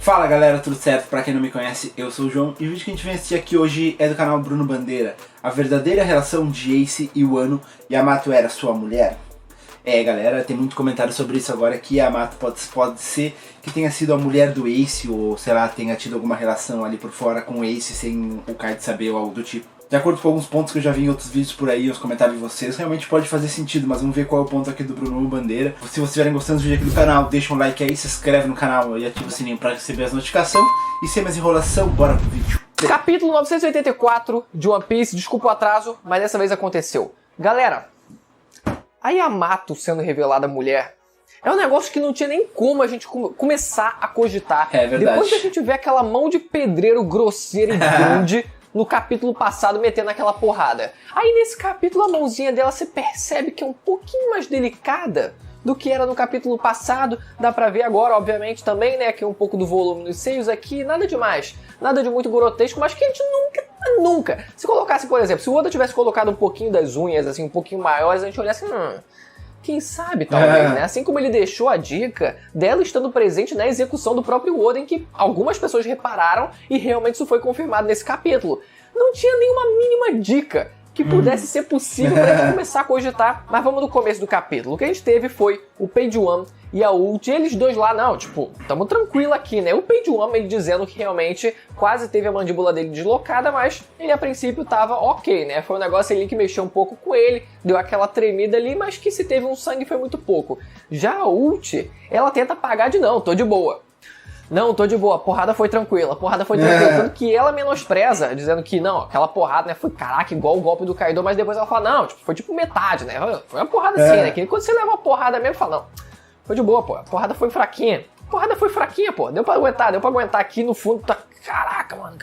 Fala galera, tudo certo? Pra quem não me conhece, eu sou o João e o vídeo que a gente vem assistir aqui hoje é do canal Bruno Bandeira. A verdadeira relação de Ace e Wano. Yamato era sua mulher? Galera, tem muito comentário sobre isso agora, que Yamato pode ser que tenha sido a mulher do Ace, ou sei lá, tenha tido alguma relação ali por fora com o Ace sem o Kaido saber ou algo do tipo. De acordo com alguns pontos que eu já vi em outros vídeos por aí, os comentários de vocês, realmente pode fazer sentido, mas vamos ver qual é o ponto aqui do Bruno Bandeira. Se vocês estiverem gostando do vídeo aqui do canal, deixa um like aí, se inscreve no canal e ativa o sininho para receber as notificações. E sem mais enrolação, bora pro vídeo. Capítulo 984 de One Piece, desculpa o atraso, mas dessa vez aconteceu. Galera, a Yamato sendo revelada mulher é um negócio que não tinha nem como a gente começar a cogitar. É verdade. Depois da gente ver aquela mão de pedreiro grosseira e grande no capítulo passado metendo aquela porrada. Aí nesse capítulo a mãozinha dela você percebe que é um pouquinho mais delicada do que era no capítulo passado. Dá pra ver agora, obviamente, também, né, que é um pouco do volume nos seios aqui, nada demais. Nada de muito grotesco, mas que a gente nunca... Se colocasse, por exemplo, se o Oda tivesse colocado um pouquinho das unhas, assim, um pouquinho maiores, a gente olhasse, quem sabe, talvez, né? Assim como ele deixou a dica dela estando presente na execução do próprio Oda, em que algumas pessoas repararam e realmente isso foi confirmado nesse capítulo. Não tinha nenhuma mínima dica que pudesse ser possível pra gente começar a cogitar. Mas vamos no começo do capítulo. O que a gente teve foi o Page One e a Ult, eles dois lá, tamo tranquilo aqui, né? O Page One, ele dizendo que realmente quase teve a mandíbula dele deslocada, mas ele a princípio tava ok, né? Foi um negócio ali que mexeu um pouco com ele, deu aquela tremida ali, mas que se teve um sangue foi muito pouco. Já a Ult, ela tenta apagar de tô de boa. Não, tô de boa, a porrada foi tranquila, tanto que ela menospreza, dizendo que não, aquela porrada, né, foi caraca, igual o golpe do Kaido, mas depois ela fala, não, foi tipo metade, né, foi uma porrada assim, né, que quando você leva uma porrada mesmo, fala, não, foi de boa, pô, a porrada foi fraquinha, pô, deu pra aguentar aqui no fundo, tá, caraca, mano,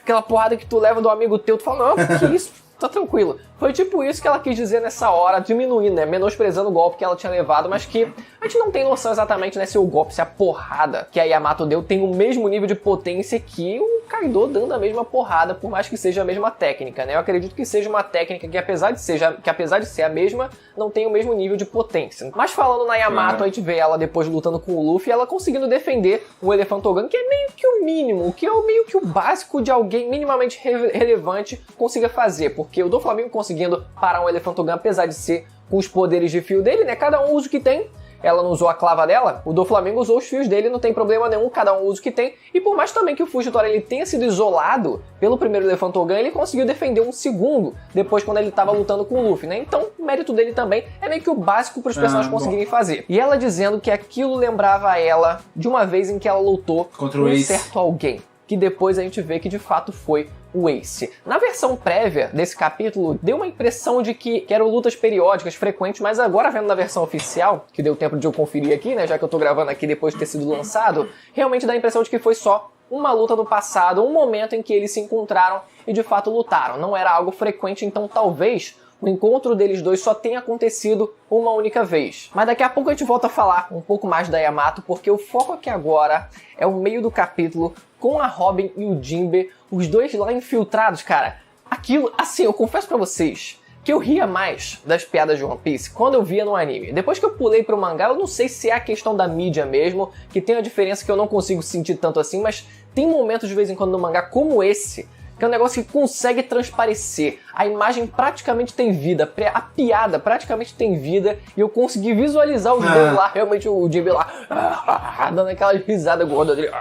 aquela porrada que tu leva do amigo teu, tu fala, não, que isso? Tá tranquilo. Foi tipo isso que ela quis dizer nessa hora, diminuindo, né? Menosprezando o golpe que ela tinha levado, mas que a gente não tem noção exatamente, né? Se o golpe, se a porrada que a Yamato deu tem o mesmo nível de potência que o Kaido dando a mesma porrada, por mais que seja a mesma técnica, né? Eu acredito que seja uma técnica que apesar de ser a mesma, não tem o mesmo nível de potência. Mas falando na Yamato, a gente vê ela depois lutando com o Luffy, ela conseguindo defender o Elefantogun, que é meio que o mínimo, que é meio que o básico de alguém minimamente relevante consiga fazer, porque o Doflamingo conseguindo parar um Elefantogun, apesar de ser com os poderes de fio dele, né? Cada um usa o que tem. Ela não usou a clava dela, o Doflamingo usou os fios dele, não tem problema nenhum, cada um usa o que tem. E por mais também que o Fujitora ele tenha sido isolado pelo primeiro Elefantogun, ele conseguiu defender um segundo, depois quando ele estava lutando com o Luffy, né? Então, o mérito dele também é meio que o básico para os personagens conseguirem fazer. E ela dizendo que aquilo lembrava a ela de uma vez em que ela lutou contra um certo alguém, que depois a gente vê que de fato foi o Ace. Na versão prévia desse capítulo, deu uma impressão de que eram lutas periódicas, frequentes, mas agora vendo na versão oficial, que deu tempo de eu conferir aqui, né, já que eu tô gravando aqui depois de ter sido lançado, realmente dá a impressão de que foi só uma luta no passado, um momento em que eles se encontraram e de fato lutaram. Não era algo frequente, então talvez o encontro deles dois só tenha acontecido uma única vez. Mas daqui a pouco a gente volta a falar um pouco mais da Yamato, porque o foco aqui agora é o meio do capítulo com a Robin e o Jinbe, os dois lá infiltrados, cara. Aquilo, assim, eu confesso pra vocês que eu ria mais das piadas de One Piece quando eu via no anime. Depois que eu pulei pro mangá, eu não sei se é a questão da mídia mesmo, que tem uma diferença que eu não consigo sentir tanto assim, mas tem momentos de vez em quando no mangá como esse, que é um negócio que consegue transparecer. A imagem praticamente tem vida, a piada praticamente tem vida, e eu consegui visualizar os dois lá, realmente o Jinbe lá, dando aquela risada gorda dele,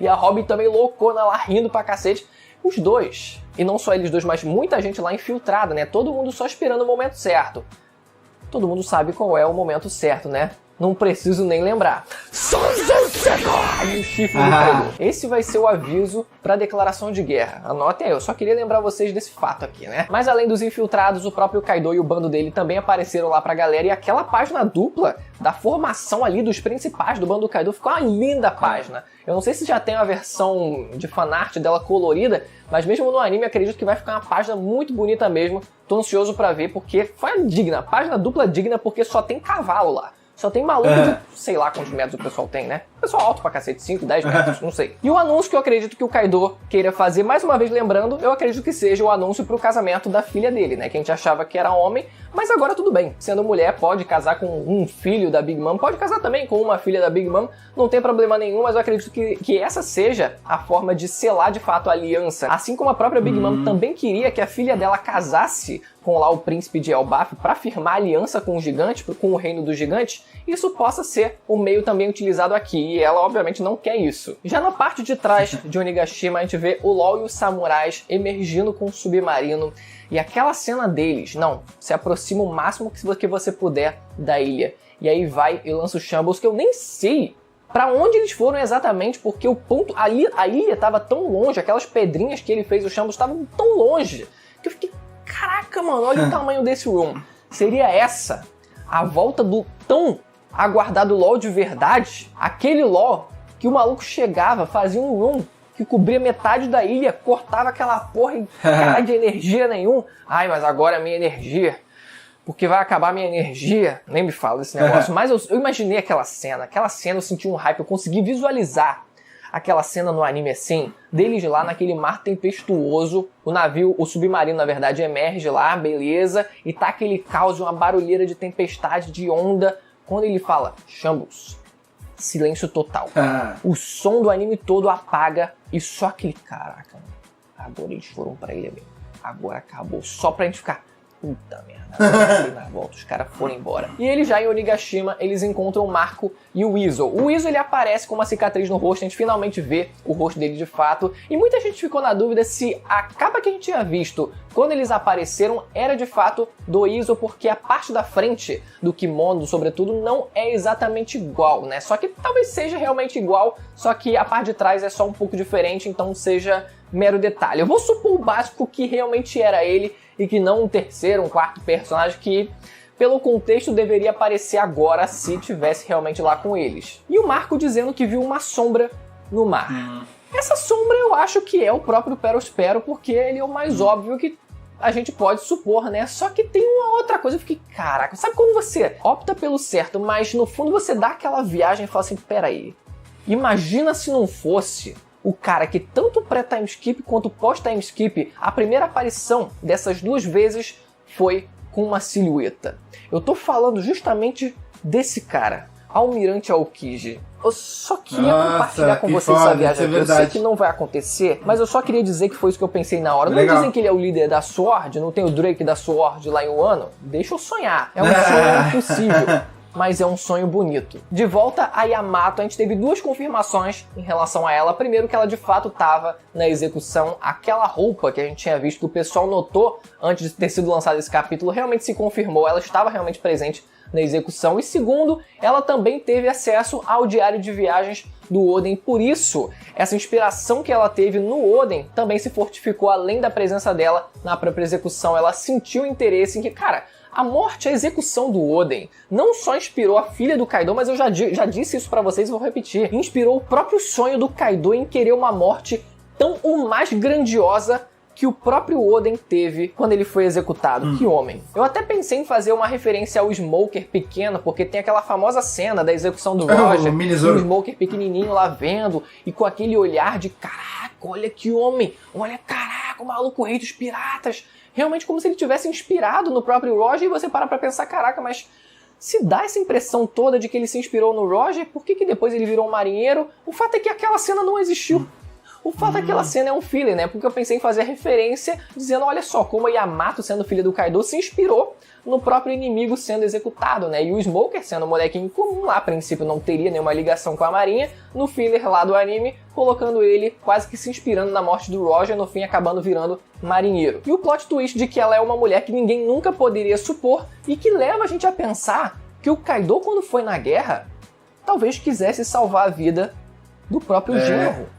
e a Robin também loucona lá, rindo pra cacete. Os dois, e não só eles dois, mas muita gente lá infiltrada, né? Todo mundo só esperando o momento certo. Todo mundo sabe qual é o momento certo, né? Não preciso nem lembrar. E o chifre do Kaido. Esse vai ser o aviso para a declaração de guerra. Anotem aí, eu só queria lembrar vocês desse fato aqui, né? Mas além dos infiltrados, o próprio Kaido e o bando dele também apareceram lá pra galera. E aquela página dupla da formação ali dos principais do bando do Kaido ficou uma linda página. Eu não sei se já tem uma versão de fanart dela colorida, mas mesmo no anime acredito que vai ficar uma página muito bonita mesmo. Tô ansioso pra ver porque foi digna, página dupla digna porque só tem cavalo lá. Só tem maluco de, sei lá quantos metros o pessoal tem, né? O pessoal alto pra cacete, 5, 10 metros, não sei. E o anúncio que eu acredito que o Kaido queira fazer, mais uma vez lembrando, eu acredito que seja o anúncio pro casamento da filha dele, né? Que a gente achava que era homem, mas agora tudo bem. Sendo mulher, pode casar com um filho da Big Mom, pode casar também com uma filha da Big Mom, não tem problema nenhum, mas eu acredito que essa seja a forma de selar de fato a aliança. Assim como a própria Big Mom também queria que a filha dela casasse com lá o príncipe de Elbaf para firmar aliança com o gigante, com o reino dos gigantes, isso possa ser o meio também utilizado aqui, e ela obviamente não quer isso. Já na parte de trás de Onigashima a gente vê o LOL e os samurais emergindo com o submarino, e aquela cena deles, não, se aproxima o máximo que você puder da ilha, e aí vai e lança o Shambles, que eu nem sei pra onde eles foram exatamente, porque o ponto, a ilha estava tão longe, aquelas pedrinhas que ele fez o Shambles estavam tão longe, que eu fiquei, caraca, mano, olha o tamanho desse room. Seria essa a volta do tão aguardado LOL de verdade? Aquele LOL que o maluco chegava, fazia um room que cobria metade da ilha, cortava aquela porra e cara de energia nenhum. Ai, mas agora a minha energia, porque vai acabar a minha energia. Nem me fala desse negócio. Mas eu imaginei aquela cena eu senti um hype, eu consegui visualizar aquela cena no anime assim, deles lá naquele mar tempestuoso, o navio, o submarino na verdade emerge lá, beleza, e tá aquele caos, uma barulheira de tempestade, de onda, quando ele fala, Shambles, silêncio total. O som do anime todo apaga e só aquele, caraca, agora eles foram pra ilha mesmo, agora acabou, só pra gente ficar, puta merda, agora na volta, os caras foram embora. E eles já em Onigashima, eles encontram o Marco e o Weasel. O Weasel ele aparece com uma cicatriz no rosto, a gente finalmente vê o rosto dele de fato, e muita gente ficou na dúvida se a capa que a gente tinha visto quando eles apareceram era de fato do Weasel, porque a parte da frente do kimono, sobretudo, não é exatamente igual, né? Só que talvez seja realmente igual, só que a parte de trás é só um pouco diferente, então seja mero detalhe. Eu vou supor o básico que realmente era ele, e que não um terceiro, um quarto personagem que, pelo contexto, deveria aparecer agora se tivesse realmente lá com eles. E o Marco dizendo que viu uma sombra no mar. Essa sombra eu acho que é o próprio Perospero, porque ele é o mais óbvio que a gente pode supor, né? Só que tem uma outra coisa, eu fiquei, caraca, sabe quando você opta pelo certo, mas no fundo você dá aquela viagem e fala assim, peraí, imagina se não fosse o cara que tanto pré-time skip quanto pós-time skip, a primeira aparição dessas duas vezes foi com uma silhueta. Eu tô falando justamente desse cara, Almirante Aokiji. Eu só queria compartilhar com vocês essa viagem aqui. Eu sei que não vai acontecer, mas eu só queria dizer que foi isso que eu pensei na hora. Não dizem que ele é o líder da SWORD, não tem o Drake da SWORD lá em Wano? Deixa eu sonhar. É um sonho impossível. Mas é um sonho bonito. De volta a Yamato, a gente teve duas confirmações em relação a ela. Primeiro, que ela de fato estava na execução. Aquela roupa que a gente tinha visto, que o pessoal notou antes de ter sido lançado esse capítulo, realmente se confirmou. Ela estava realmente presente na execução. E segundo, ela também teve acesso ao diário de viagens do Oden. Por isso, essa inspiração que ela teve no Oden também se fortificou além da presença dela na própria execução. Ela sentiu interesse em que, cara, a morte, a execução do Oden não só inspirou a filha do Kaido, mas eu já disse isso pra vocês e vou repetir. Inspirou o próprio sonho do Kaido em querer uma morte tão ou mais grandiosa que o próprio Oden teve quando ele foi executado. Que homem. Eu até pensei em fazer uma referência ao Smoker pequeno, porque tem aquela famosa cena da execução do Roger, o Smoker pequenininho lá vendo, e com aquele olhar de caraca, olha que homem, olha caraca, o maluco rei dos piratas. Realmente como se ele tivesse inspirado no próprio Roger, e você para pra pensar, caraca, mas se dá essa impressão toda de que ele se inspirou no Roger, por que depois ele virou um marinheiro? O fato é que aquela cena não existiu. O fato é que aquela cena é um filler, né? Porque eu pensei em fazer referência dizendo, olha só, como a Yamato, sendo filha do Kaido, se inspirou no próprio inimigo sendo executado, né? E o Smoker, sendo um molequinho comum lá, a princípio não teria nenhuma ligação com a marinha, no filler lá do anime, colocando ele quase que se inspirando na morte do Roger, no fim acabando virando marinheiro. E o plot twist de que ela é uma mulher que ninguém nunca poderia supor e que leva a gente a pensar que o Kaido, quando foi na guerra, talvez quisesse salvar a vida do próprio genro.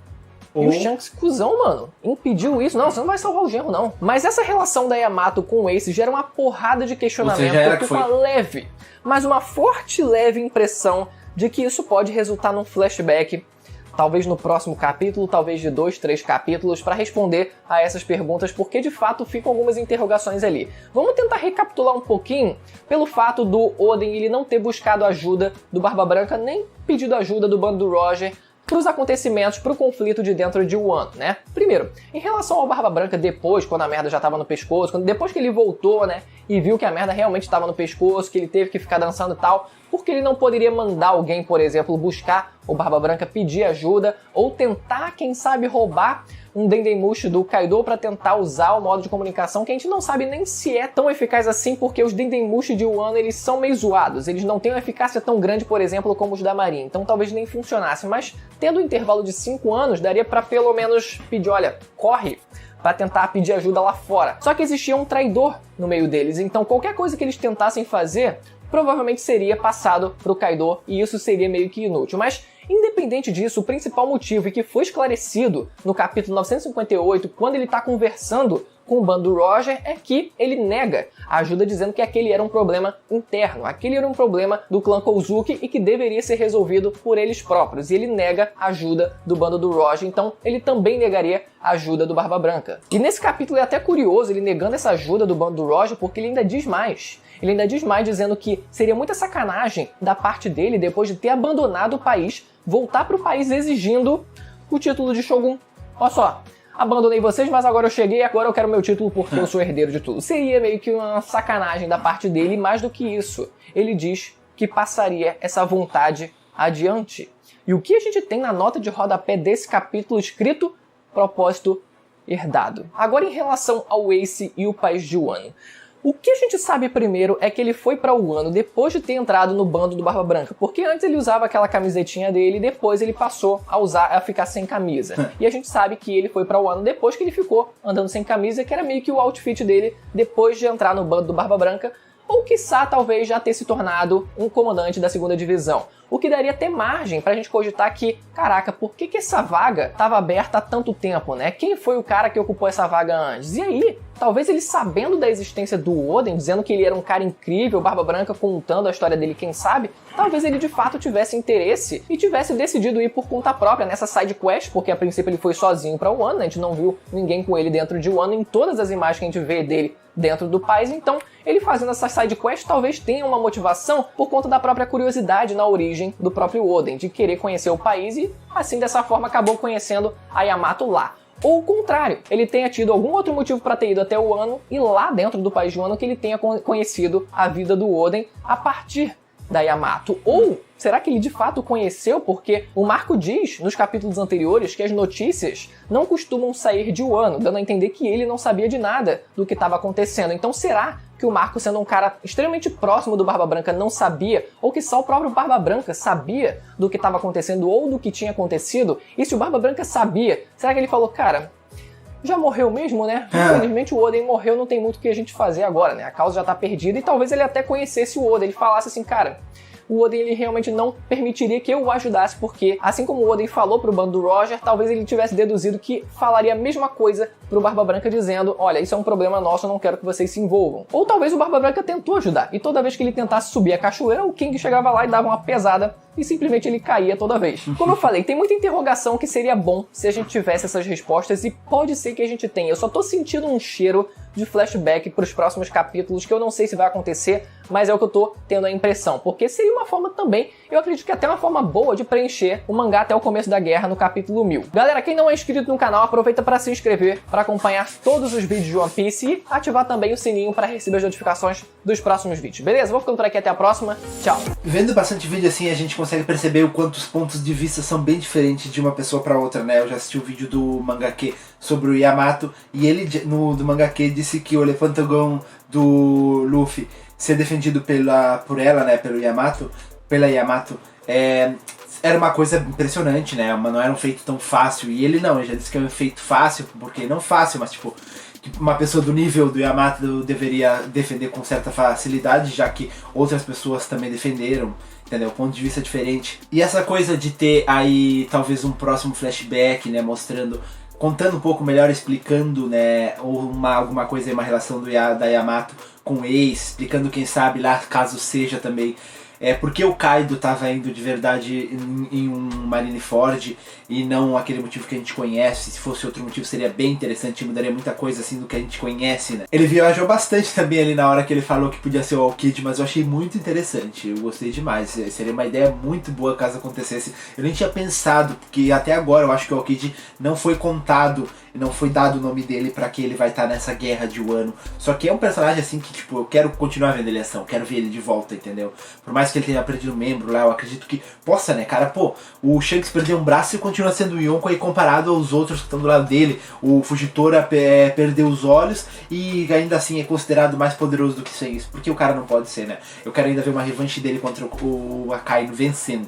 E o Shanks, cuzão, mano, impediu isso. Não, você não vai salvar o genro, não. Mas essa relação da Yamato com o Ace gera uma porrada de questionamento, com uma leve, mas uma forte leve impressão de que isso pode resultar num flashback talvez no próximo capítulo, talvez de 2, 3 capítulos, para responder a essas perguntas, porque de fato ficam algumas interrogações ali. Vamos tentar recapitular um pouquinho pelo fato do Oden ele não ter buscado ajuda do Barba Branca, nem pedido ajuda do bando do Roger para os acontecimentos, para o conflito de dentro de Wano, né? Primeiro, em relação ao Barba Branca depois, quando a merda já estava no pescoço, depois que ele voltou, né, e viu que a merda realmente estava no pescoço, que ele teve que ficar dançando e tal, porque ele não poderia mandar alguém, por exemplo, buscar o Barba Branca, pedir ajuda, ou tentar, quem sabe, roubar um Dendemushi do Kaido para tentar usar o modo de comunicação, que a gente não sabe nem se é tão eficaz assim, porque os Dendemushi de Wano, eles são meio zoados, eles não têm uma eficácia tão grande, por exemplo, como os da Marinha, então talvez nem funcionasse, mas tendo um intervalo de 5 anos, daria para pelo menos pedir, olha, corre, para tentar pedir ajuda lá fora. Só que existia um traidor no meio deles, então qualquer coisa que eles tentassem fazer provavelmente seria passado pro Kaido e isso seria meio que inútil. Mas, independente disso, o principal motivo e que foi esclarecido no capítulo 958, quando ele está conversando com o bando do Roger, é que ele nega a ajuda dizendo que aquele era um problema interno, aquele era um problema do clã Kozuki e que deveria ser resolvido por eles próprios. E ele nega a ajuda do bando do Roger, então ele também negaria a ajuda do Barba Branca. E nesse capítulo é até curioso ele negando essa ajuda do bando do Roger, porque ele ainda diz mais. Ele ainda diz mais dizendo que seria muita sacanagem da parte dele, depois de ter abandonado o país, voltar para o país exigindo o título de Shogun. Olha só, abandonei vocês, mas agora eu cheguei e agora eu quero meu título porque eu sou herdeiro de tudo. Seria meio que uma sacanagem da parte dele, e mais do que isso, ele diz que passaria essa vontade adiante. E o que a gente tem na nota de rodapé desse capítulo escrito? Propósito herdado. Agora em relação ao Ace e o país de Wano. O que a gente sabe primeiro é que ele foi para Wano depois de ter entrado no bando do Barba Branca, porque antes ele usava aquela camisetinha dele e depois ele passou a ficar sem camisa. E a gente sabe que ele foi para Wano depois que ele ficou andando sem camisa, que era meio que o outfit dele depois de entrar no bando do Barba Branca, ou quiçá talvez já ter se tornado um comandante da 2ª divisão. O que daria até margem pra gente cogitar que, caraca, por que essa vaga estava aberta há tanto tempo, né? Quem foi o cara que ocupou essa vaga antes? E aí, talvez ele sabendo da existência do Oden, dizendo que ele era um cara incrível, Barba Branca contando a história dele, quem sabe, talvez ele de fato tivesse interesse e tivesse decidido ir por conta própria nessa side quest, porque a princípio ele foi sozinho pra Wano, a gente não viu ninguém com ele dentro de Wano em todas as imagens que a gente vê dele dentro do país, então ele fazendo essa side quest talvez tenha uma motivação por conta da própria curiosidade na origem do próprio Oden, de querer conhecer o país e assim dessa forma acabou conhecendo a Yamato lá. Ou o contrário, ele tenha tido algum outro motivo para ter ido até o Wano e lá dentro do país de Wano que ele tenha conhecido a vida do Oden a partir da Yamato. Ou será que ele de fato conheceu porque o Marco diz nos capítulos anteriores que as notícias não costumam sair de Wano, dando a entender que ele não sabia de nada do que estava acontecendo. Então será que o Marco, sendo um cara extremamente próximo do Barba Branca, não sabia? Ou que só o próprio Barba Branca sabia do que estava acontecendo ou do que tinha acontecido? E se o Barba Branca sabia, será que ele falou, cara, já morreu mesmo, né? Infelizmente o Oden morreu, não tem muito o que a gente fazer agora, né? A causa já tá perdida e talvez ele até conhecesse o Oden. Ele falasse assim, cara, o Oden ele realmente não permitiria que eu o ajudasse, porque assim como o Oden falou pro bando do Roger, talvez ele tivesse deduzido que falaria a mesma coisa pro Barba Branca dizendo, olha, isso é um problema nosso, eu não quero que vocês se envolvam. Ou talvez o Barba Branca tentou ajudar, e toda vez que ele tentasse subir a cachoeira, o King chegava lá e dava uma pesada, e simplesmente ele caía toda vez. Como eu falei, tem muita interrogação que seria bom se a gente tivesse essas respostas, e pode ser que a gente tenha. Eu só tô sentindo um cheiro de flashback pros próximos capítulos, que eu não sei se vai acontecer, mas é o que eu tô tendo a impressão, porque seria uma forma também, eu acredito que até uma forma boa de preencher o mangá até o começo da guerra no capítulo 1000. Galera, quem não é inscrito no canal, aproveita para se inscrever, para acompanhar todos os vídeos de One Piece e ativar também o sininho para receber as notificações dos próximos vídeos, beleza? Vou ficando por aqui, até a próxima, tchau! Vendo bastante vídeo assim, a gente consegue perceber o quanto os pontos de vista são bem diferentes de uma pessoa para outra, né? Eu já assisti o vídeo do Mangake sobre o Yamato, e ele, do Mangake, disse que o elefantogão do Luffy ser defendido por ela, né, pela Yamato, era uma coisa impressionante, né, mas não era um feito tão fácil, e ele já disse que é um feito fácil, porque não fácil, mas tipo, que uma pessoa do nível do Yamato deveria defender com certa facilidade, já que outras pessoas também defenderam, entendeu? Ponto de vista diferente. E essa coisa de ter aí talvez um próximo flashback, né, contando um pouco melhor, explicando, né, ou alguma coisa, uma relação da Yamato com o Ace, explicando quem sabe lá, caso seja também porque o Kaido tava indo de verdade em um Marineford e não aquele motivo que a gente conhece. Se fosse outro motivo seria bem interessante, mudaria muita coisa assim do que a gente conhece, né? Ele viajou bastante também ali na hora que ele falou que podia ser o Aokiji, mas eu achei muito interessante, eu gostei demais. Seria uma ideia muito boa caso acontecesse. Eu nem tinha pensado, porque até agora eu acho que o Aokiji não foi contado, não foi dado o nome dele pra que ele vai estar nessa guerra de Wano. Só que é um personagem assim que, tipo, eu quero continuar vendo ele em ação, quero ver ele de volta, entendeu? Por mais que ele tenha perdido um membro lá, eu acredito que possa, né, cara? Pô, o Shanks perdeu um braço e continua sendo o Yonko aí comparado aos outros que estão do lado dele. O Fujitora perdeu os olhos e ainda assim é considerado mais poderoso do que isso, porque o cara não pode ser, né? Eu quero ainda ver uma revanche dele contra o Akainu vencendo.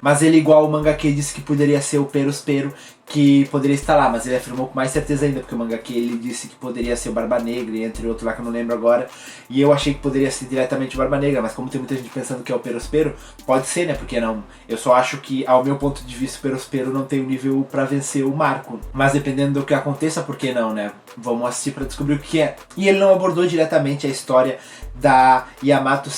Mas ele, igual o mangaka, disse que poderia ser o Perospero, que poderia estar lá, mas ele afirmou com mais certeza ainda, porque o mangaka ele disse que poderia ser o Barba Negra, entre outros lá que eu não lembro agora, e eu achei que poderia ser diretamente o Barba Negra, mas como tem muita gente pensando que é o Perospero, pode ser, né, porque não, eu só acho que, ao meu ponto de vista, o Perospero não tem o nível pra vencer o Marco, mas dependendo do que aconteça, por que não, né, vamos assistir pra descobrir o que é. E ele não abordou diretamente a história da Yamato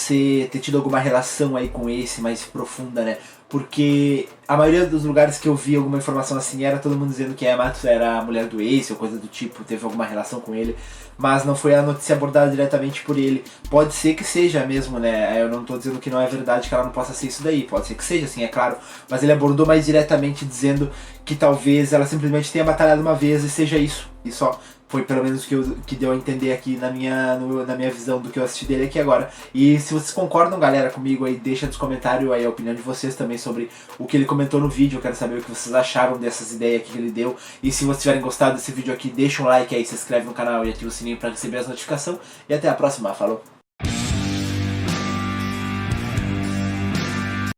ter tido alguma relação aí com Ace mais profunda, né, porque a maioria dos lugares que eu vi alguma informação assim era todo mundo dizendo que a Yamato era a mulher do Ace ou coisa do tipo, teve alguma relação com ele, mas não foi a notícia abordada diretamente por ele. Pode ser que seja mesmo, né? Eu não tô dizendo que não é verdade que ela não possa ser isso daí, pode ser que seja, sim, é claro, mas ele abordou mais diretamente dizendo que talvez ela simplesmente tenha batalhado uma vez e seja isso, e só. Foi pelo menos o que deu a entender aqui na minha visão do que eu assisti dele aqui agora. E se vocês concordam, galera, comigo aí, deixa nos comentários aí a opinião de vocês também sobre o que ele comentou no vídeo. Eu quero saber o que vocês acharam dessas ideias aqui que ele deu. E se vocês tiverem gostado desse vídeo aqui, deixa um like aí, se inscreve no canal e ativa o sininho para receber as notificações. E até a próxima, falou!